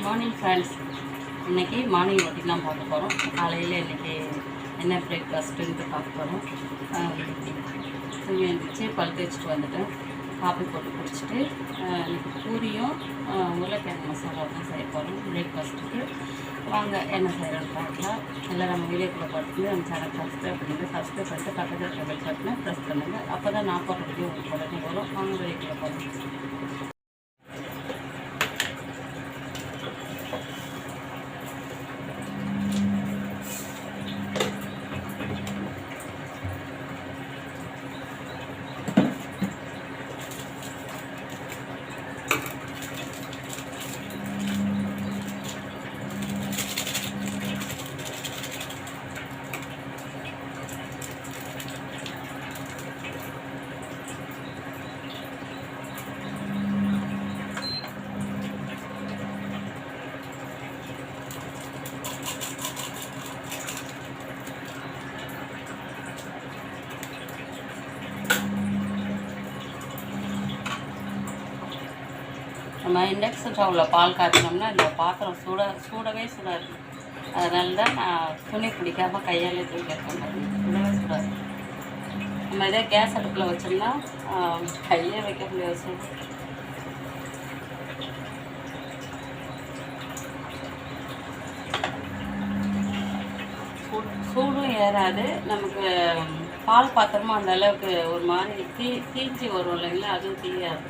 Morning friends, இன்றைக்கி morning routine தான் பார்க்க போகிறோம். காலையில் இன்றைக்கி என்ன பிரேக்ஃபாஸ்ட்டுன்ட்டு பார்க்க போகிறோம். தூங்கி எழுந்திரிச்சு பல் தேய்ச்சிட்டு வந்துட்டேன். காஃபி போட்டு குடிச்சிட்டு இன்றைக்கி பூரியும் உருளைக்கிழங்கு மசாலா தான் செய்ய போகிறோம் பிரேக்ஃபாஸ்ட்டுக்கு. வாங்க என்ன செய்கிறோன்னு பார்க்கலாம். எல்லாம் நம்ம வீடியோக்குள்ளே பார்த்துட்டு நம்ம சேனல் சப்ஸ்கிரைப் பண்ணிவிட்டு பக்கத்தில் இருக்க பெல் பட்டனை ப்ரெஸ் பண்ணுங்கள். அப்போ தான் நான் போடுற வீடியோ உங்களுக்கு உடனே வரும். வாங்க வீடியோக்குள்ளே போகிறோம். நம்ம இண்டக்ஷன் ஸ்டவ்வில் பால் காய்ச்சினோம்னா இந்த பாத்திரம் சூடவே சுடாது. அதனால தான் நான் துணி பிடிக்காமல் கையாலே தூக்கி எடுக்க சூடவே சுடாது. நம்ம இதே கேஸ் அடுப்பில் வச்சோம்னா கையே வைக்க முடியாது. சூடும் ஏறாது. நமக்கு பால் பாத்திரமும் அந்த அளவுக்கு ஒரு மாதிரி தீஞ்சி வரும் இல்லைங்களா, அதுவும் தீயாது.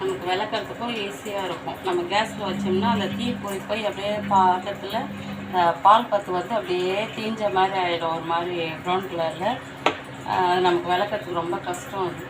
நமக்கு விளக்கறதுக்கும் ஈஸியாக இருக்கும். நம்ம கேஸில் வச்சோம்னா அந்த தீ போய் அப்படியே பாத்திரத்தில் பால் பத்து வந்து அப்படியே தீஞ்ச மாதிரி ஆகிடும். ஒரு மாதிரி ப்ரௌன் கலரில். நமக்கு விளக்கறதுக்கு ரொம்ப கஷ்டம் அது.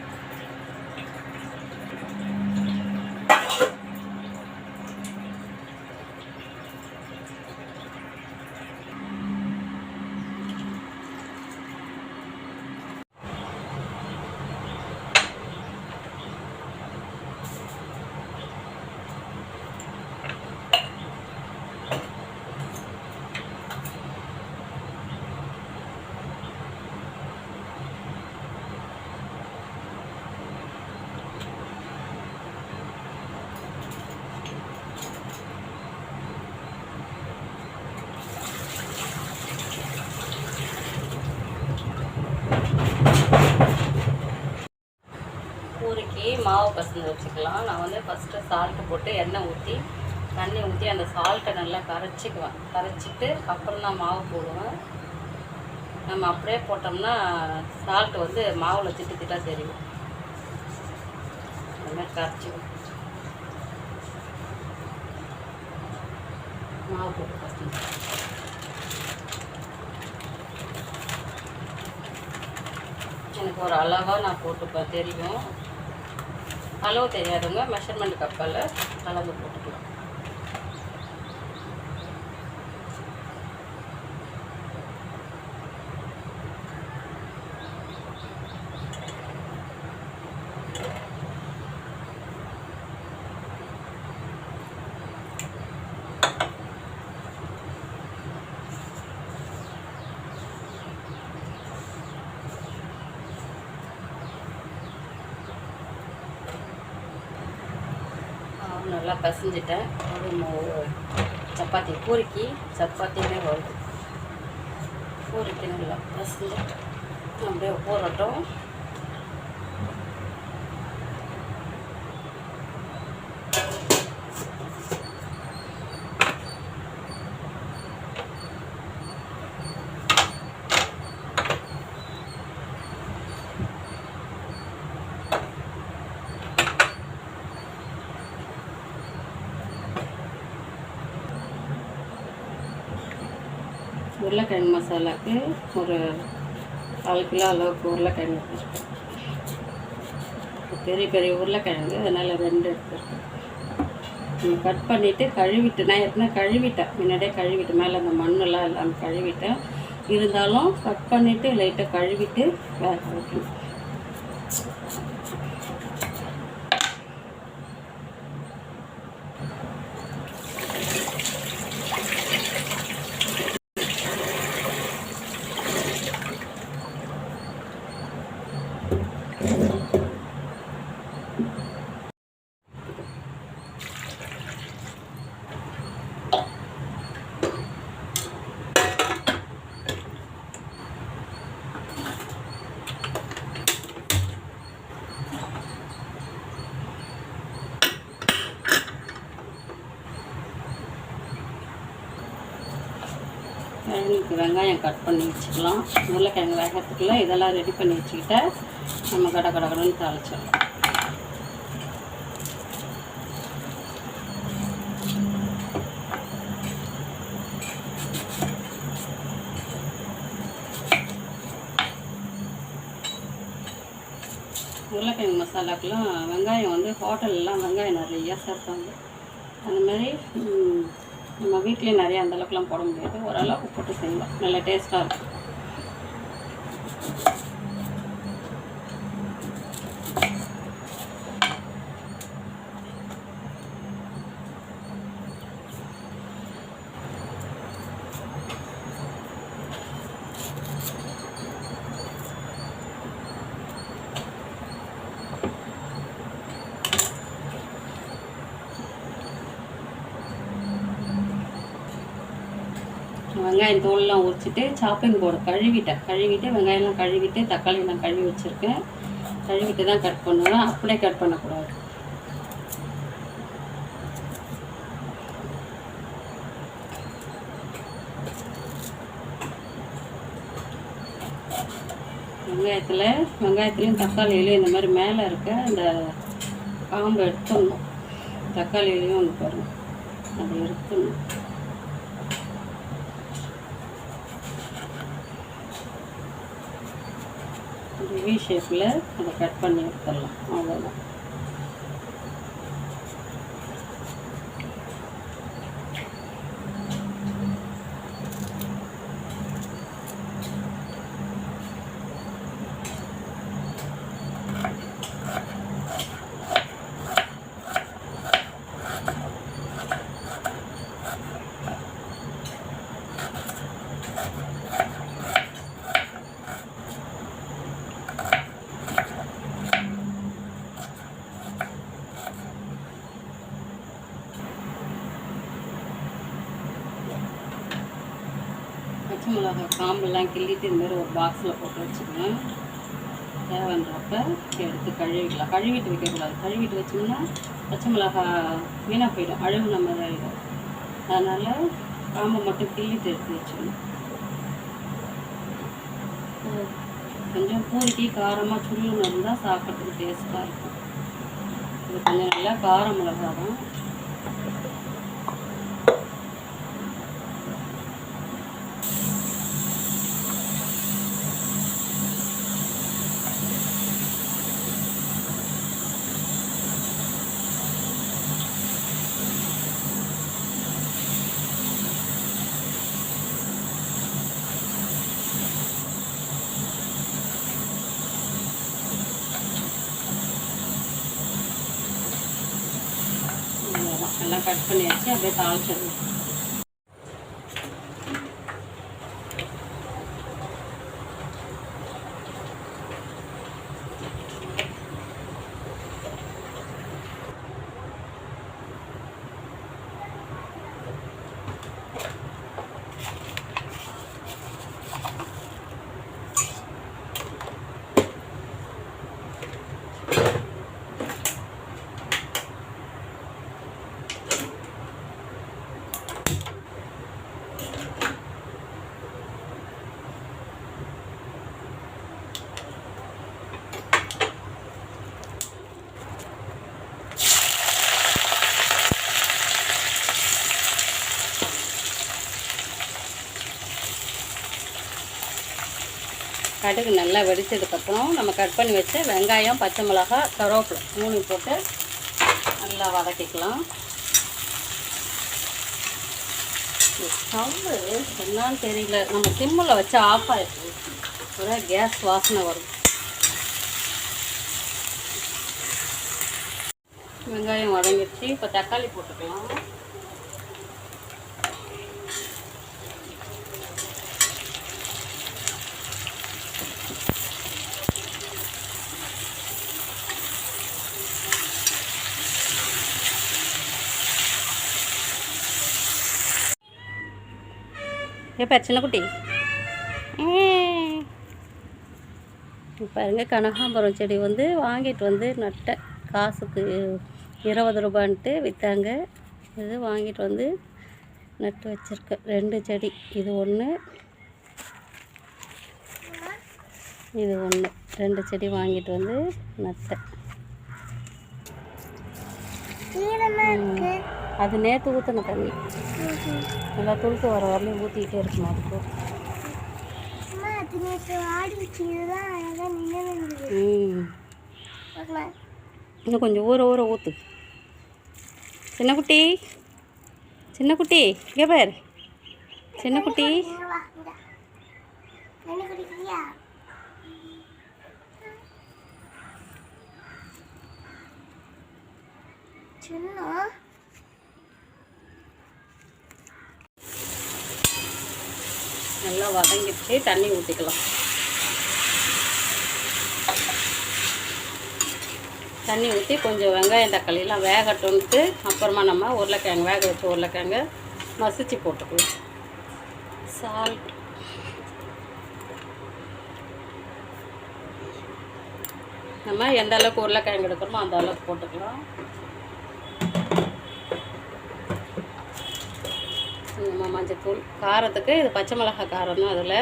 பூரிக்கு மாவு பசங்க வச்சுக்கலாம். நான் வந்து ஃபஸ்ட்டு சால்ட்டு போட்டு எண்ணெய் ஊற்றி தண்ணி ஊற்றி அந்த சால்ட்டை நல்லா கரைச்சிக்குவேன். கரைச்சிட்டு அப்புறம் தான் மாவு போடுவேன். நம்ம அப்படியே போட்டோம்னா சால்ட்டு வந்து மாவில் திட்டாக தெரியும். அந்த மாதிரி கரைச்சிக்குவேன். மாவு போட்டு பசங்க எனக்கு ஒரு அளவாக நான் போட்டுப்பேன். தெரியும், அளவு தெரியாதவங்க மெஷர்மெண்ட் கப்பில் அளவு போட்டுக்கலாம். நல்லா பசஞ்சிட்டேன். ஒரு சப்பாத்தி பூரிக்கு சப்பாத்தியுமே வருது. பூரிக்கு நல்லா பசஞ்சிட்டு அப்படியே போடட்டும். உருளைக்கிழங்கு மசாலாவுக்கு ஒரு 1/4 கிலோ அளவுக்கு உருளைக்கிழங்கு, பெரிய பெரிய உருளைக்கிழங்கு, அதனால் 2 எடுத்துருக்கேன். கட் பண்ணிவிட்டு கழுவிட்டு, நான் ஏற்கனவே கழுவிட்டேன், முன்னாடியே கழுவிட்டு மேலே அந்த மண்ணெல்லாம் இல்லாமல் கழுவிட்டேன். இருந்தாலும் கட் பண்ணிவிட்டு லைட்டாக கழுவிட்டு வேக வைக்கணும். கிழங்குக்கு வெங்காயம் கட் பண்ணி வச்சுக்கலாம். உருளைக்கிழங்கு வேகிறதுக்குள்ளே இதெல்லாம் ரெடி பண்ணி வச்சுக்கிட்டா நம்ம கடன்னு தாளிச்சிடலாம். உருளைக்கிழங்கு மசாலாக்கெலாம் வெங்காயம் வந்து ஹோட்டல்லாம் வெங்காயம் நிறையா சேர்ப்பாங்க. அந்த மாதிரி நம்ம வீட்டிலே நிறையா அந்தளவுக்குலாம் போட முடியாது, ஓரளவுக்கு போட்டு செய்யலாம், நல்லா டேஸ்ட்டாக இருக்கும். வெங்காயம் தோல்லாம் உரிச்சிட்டு சாப்பிங் போர்டு கழுவிட்டு வெங்காயம்லாம் கழுவிட்டு தக்காளியெல்லாம் கழுவி வச்சுருக்கேன். கழுவிட்டு தான் கட் பண்ணுவேன், அப்படியே கட் பண்ணக்கூடாது. வெங்காயத்துலேயும் தக்காளியிலையும் இந்த மாதிரி மேலே இருக்க இந்த காம்பு எடுத்துடணும். தக்காளியிலையும் ஒன்று பாருங்கள், அதை எடுத்துடணும். வி ஷேப்பில் அதை கட் பண்ணி எடுத்துடலாம், அவ்வளோதான். பச்சை மிளகா காம்பெல்லாம் கிள்ளிட்டு இதுமாரி ஒரு பாக்ஸில் போட்டு வச்சுக்கணும். தேவைன்றப்ப எடுத்து கழுவிக்கலாம். கழுவிட்டு வைக்கக்கூடாது, கழுவிட்டு வச்சோம்னா பச்சை மிளகா வீணாக போயிடும், அழுகுன மாதிரி ஆகிடும். அதனால் காம்பை மட்டும் கிள்ளிட்டு எடுத்து வச்சுக்கணும். கொஞ்சம் பூரிக்கு காரமாக சுள்ளுன்னு இருந்தால் சாப்பிட்றதுக்கு டேஸ்ட்டாக இருக்கும். இது கொஞ்சம் நல்லா கார மிளகா தான். எல்லாம் கட் பண்ணியாச்சு, அப்படியே தாளிச்சிடணும். கடுகு நல்லா வெடித்ததுக்கப்புறம் நம்ம கட் பண்ணி வச்ச வெங்காயம், பச்சை மிளகாய், கருவேப்பிலை 3 போட்டு நல்லா வதக்கிக்கலாம். ஸ்டவ்வு என்னான்னு தெரியல, நம்ம சிம்மில் வச்சு ஆஃப் ஆகிடுச்சு, ஒரே கேஸ் வாசனை வரும். வெங்காயம் வதங்கிடுச்சு, இப்போ தக்காளி போட்டுக்கலாம். எப்போ சின்ன குட்டி பாருங்க, கனகாம்பரம் செடி வந்து வாங்கிட்டு வந்து நட்ட காசுக்கு 20 ரூபான்ட்டு விற்றாங்க. இது வாங்கிட்டு வந்து நட்டு வச்சுருக்கேன் 2 செடி. இது ஒன்று, இது ஒன்று. 2 செடி வாங்கிட்டு வந்து நட்டேன். அது நேற்று ஊற்றின தண்ணி நல்லா துளுத்து வர வரலையும் ஊற்றிக்கிட்டே இருக்கணும். அதுக்கு இன்னும் கொஞ்சம் ஊற ஊற்று. சின்ன குட்டி இங்கே பாரு. சின்ன குட்டி நல்லா வதங்கிட்டு தண்ணி ஊற்றிக்கலாம். தண்ணி ஊற்றி கொஞ்சம் வெங்காயம் தக்காளியெல்லாம் வேகட்டும்ட்டு அப்புறமா நம்ம உருளைக்கிழங்கு வேக வச்சு உருளைக்கிழங்கு மசிச்சு போட்டுக்கலாம். சால்ட், நம்ம எந்த அளவுக்கு உருளைக்கிழங்கு எடுக்கிறோமோ அந்த அளவுக்கு போட்டுக்கலாம். நம்ம மஞ்சத்தூள், காரத்துக்கு இது பச்சை மிளகாய் காரம் தான். அதில்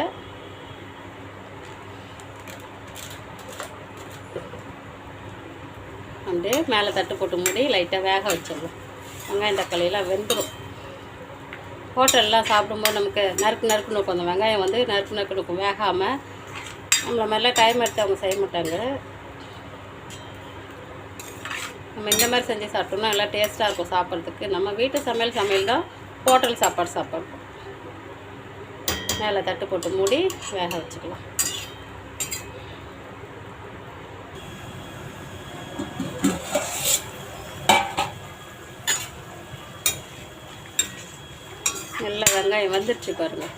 அப்படியே மேலே தட்டு போட்டு மூடி லைட்டாக வேக வச்சிடலாம். வெங்காயம் தக்காளியெல்லாம் வெந்துடும். ஹோட்டல்லாம் சாப்பிடும்போது நமக்கு நறுக்குன்னு இருக்கும். அந்த வெங்காயம் வந்து நறுக்குன்னு இருக்கும், வேகாமல். நம்மள மாதிரிலாம் டைம் எடுத்து அவங்க செய்ய மாட்டாங்க. நம்ம இந்த மாதிரி செஞ்சு சாப்பிட்டோம்னா நல்லா டேஸ்ட்டாக இருக்கும் சாப்பிட்றதுக்கு. நம்ம வீட்டு சமையல் தான் ஹோட்டல் சாப்பாடு. மேலே தட்டு போட்டு மூடி வேக வச்சுக்கலாம். நல்லா வெங்காயம் வந்துடுச்சு பாருங்கள்.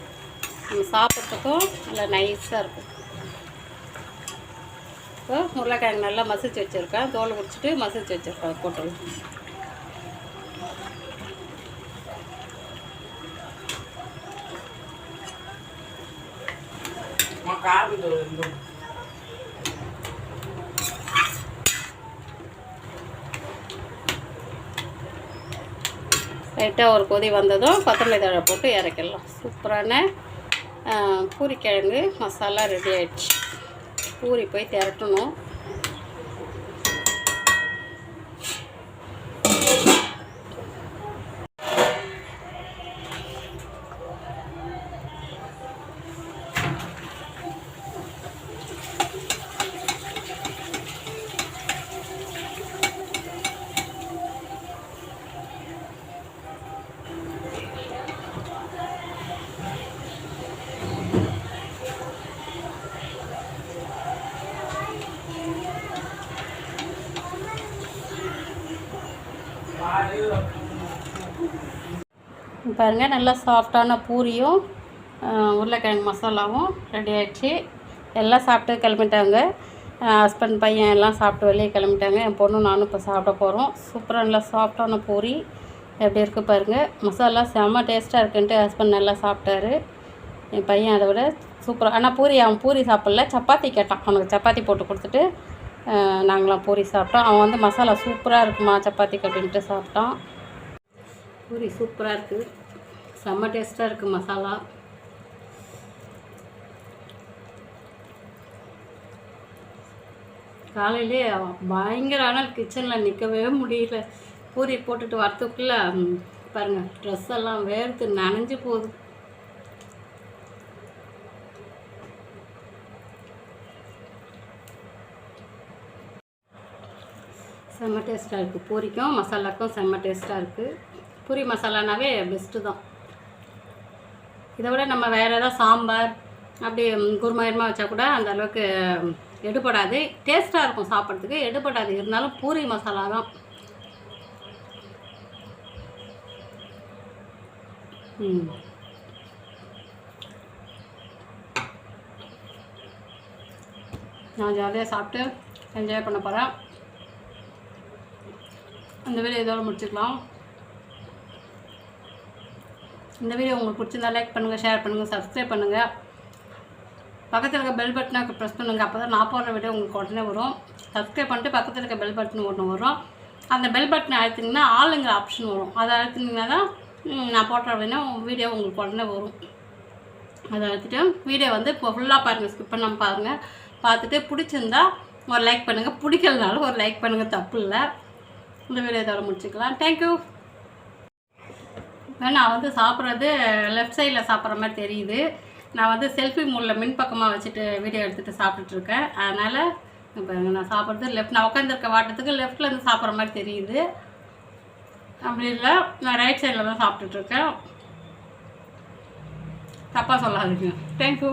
நம்ம சாப்பிட்றதுக்கும் நல்லா நைஸாக இருக்கும். இப்போ உருளைக்கிழங்கு நல்லா மசிச்சு வச்சுருக்கேன். தோல் குடிச்சிட்டு மசிச்சு வச்சுருக்கேன். போட்டுருவோம். லைட்டாக ஒரு கொதி வந்ததும் கொத்தமல்லி தழை போட்டு இறக்கிடலாம். சூப்பரான பூரிக்கிழங்கு மசாலா ரெடி ஆகிடுச்சு. பூரி போய் திரட்டணும். பாருங்கள், நல்லா சாஃப்டான பூரியும் உருளைக்கிழங்கு மசாலாவும் ரெடி ஆகிடுச்சு. எல்லாம் சாப்பிட்டு கிளம்பிட்டாங்க. ஹஸ்பண்ட் பையன் எல்லாம் சாப்பிட்டு வெளியே கிளம்பிட்டாங்க. என் பொண்ணு நானும் இப்போ சாப்பிட போகிறோம். சூப்பராக நல்லா சாஃப்டான பூரி எப்படி இருக்குது பாருங்கள். மசாலா செம்ம டேஸ்ட்டாக இருக்குன்ட்டு ஹஸ்பண்ட் நல்லா சாப்பிட்டாரு. என் பையன் அதை விட சூப்பராக. ஆனால் அவன் பூரி சாப்பிடல, சப்பாத்தி கேட்டான். அவனுக்கு சப்பாத்தி போட்டு கொடுத்துட்டு நாங்களாம் பூரி சாப்பிட்டோம். அவன் வந்து மசாலா சூப்பராக இருக்குமா சப்பாத்திக்கு அப்படின்ட்டு சாப்பிட்டான். பூரி சூப்பராக இருக்குது, செம்ம டேஸ்ட்டாக இருக்குது மசாலா. காலையிலே பயங்கர ஆனால் கிச்சனில் நிற்கவே முடியல. பூரி போட்டுட்டு வரத்துக்குள்ளே பாருங்கள் ட்ரெஸ் எல்லாம் வேர்த்து நனைஞ்சு போகுது. செம்ம டேஸ்ட்டாக இருக்குது. பூரிக்கும் மசாலாக்கும் செம்ம டேஸ்ட்டாக இருக்குது. பூரி மசாலானாவே பெஸ்ட்டு தான். இதை விட நம்ம வேறு ஏதாவது சாம்பார் அப்படி குருமாயிரமாக வச்சா கூட அந்த அளவுக்கு எடுபடாது. டேஸ்ட்டாக இருக்கும் சாப்பிட்றதுக்கு, எடுபடாது. இருந்தாலும் பூரி மசாலா தான். நான் ஜாலியாக சாப்பிட்டு என்ஜாய் பண்ண போகிறேன். அந்த வீடியோ இதோட முடிச்சுக்கலாம். இந்த வீடியோ உங்களுக்கு பிடிச்சிருந்தா லைக் பண்ணுங்கள், ஷேர் பண்ணுங்கள், சப்ஸ்கிரைப் பண்ணுங்கள். பக்கத்தில் இருக்க பெல் பட்டனை ப்ரெஸ் பண்ணுங்கள். அப்போ தான் நான் போடுற வீடியோ உங்களுக்கு உடனே வரும். சப்ஸ்கிரைப் பண்ணிட்டு பக்கத்தில் இருக்க பெல் பட்டன் ஒன்று வரும். அந்த பெல் பட்டனை அழுத்திங்கன்னா ஆளுங்கிற ஆப்ஷன் வரும். அதை அழுத்தினீங்கன்னா தான் நான் போட்டேன் அப்படின்னா வீடியோ உங்களுக்கு உடனே வரும். அதை எடுத்துகிட்டு வீடியோ வந்து இப்போ ஃபுல்லாக பாருங்கள், ஸ்கிப் பண்ணாமல் பாருங்கள். பார்த்துட்டு பிடிச்சிருந்தா ஒரு லைக் பண்ணுங்கள், பிடிக்கலனாலும் ஒரு லைக் பண்ணுங்கள், தப்பு இல்லை. இந்த வீடியோ இதோட முடிச்சுக்கலாம். தேங்க்யூ. நான் வந்து சாப்பிட்றது லெஃப்ட் சைடில் சாப்பிட்ற மாதிரி தெரியுது. நான் வந்து செல்ஃபி மூடில் மின்பக்கமாக வச்சுட்டு வீடியோ எடுத்துகிட்டு சாப்பிட்டுட்ருக்கேன். அதனால் இப்போ நான் சாப்பிட்றது லெஃப்ட், நான் உட்காந்துருக்க வாட்டத்துக்கு லெஃப்ட்லேருந்து சாப்பிட்ற மாதிரி தெரியுது. அப்படி இல்லை, நான் ரைட் சைடில் தான் சாப்பிட்டுட்ருக்கேன். தப்பாக சொல்லாதீங்க. தேங்க்யூ.